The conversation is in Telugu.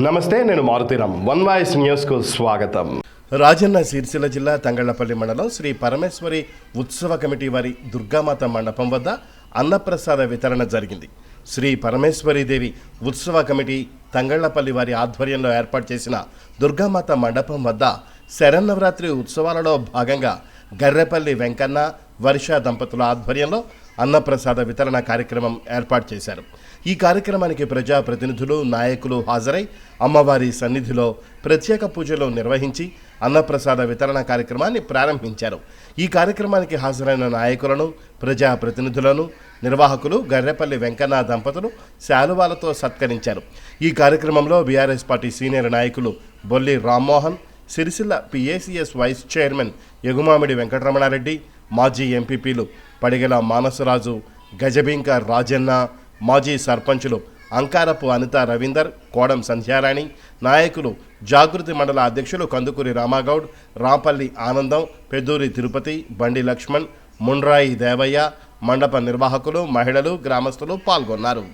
నమస్తే, నేను మారుతీరామ్. వన్ వాయిస్ న్యూస్కు స్వాగతం. రాజన్న సిరిసిల్ల జిల్లా తంగళ్లపల్లి మండలం శ్రీ పరమేశ్వరి ఉత్సవ కమిటీ వారి దుర్గామాత మండపం వద్ద అన్నప్రసాద వితరణ జరిగింది. శ్రీ పరమేశ్వరీదేవి ఉత్సవ కమిటీ తంగళ్లపల్లి వారి ఆధ్వర్యంలో ఏర్పాటు చేసిన దుర్గామాత మండపం వద్ద శరన్నవరాత్రి ఉత్సవాలలో భాగంగా గర్రెపల్లి వెంకన్న వర్ష దంపతుల ఆధ్వర్యంలో అన్నప్రసాద వితరణ కార్యక్రమం ఏర్పాటు చేశారు. ఈ కార్యక్రమానికి ప్రజాప్రతినిధులు, నాయకులు హాజరై అమ్మవారి సన్నిధిలో ప్రత్యేక పూజలు నిర్వహించి అన్నప్రసాద వితరణ కార్యక్రమాన్ని ప్రారంభించారు. ఈ కార్యక్రమానికి హాజరైన నాయకులను, ప్రజాప్రతినిధులను నిర్వాహకులు గర్రెపల్లి వెంకన్న దంపతులు శాలువాలతో సత్కరించారు. ఈ కార్యక్రమంలో బీఆర్ఎస్ పార్టీ సీనియర్ నాయకులు Bolli Rammohan, Sircilla PACS vice chairman Egumamidi Venkataramana Reddy, మాజీ ఎంపీపీలు పడిగల మానసరాజు, గజబింక రాజన్న, మాజీ సర్పంచులు అంకారపు అనిత రవీందర్, కోడం సంధ్యారాణి, నాయకులు జాగృతి మండల అధ్యక్షులు కందుకూరి రామాగౌడ్, రాంపల్లి ఆనందం, పెద్దూరి తిరుపతి, బండి లక్ష్మణ్, ముండ్రాయి దేవయ్య, మండప నిర్వాహకులు, మహిళలు, గ్రామస్తులు పాల్గొన్నారు.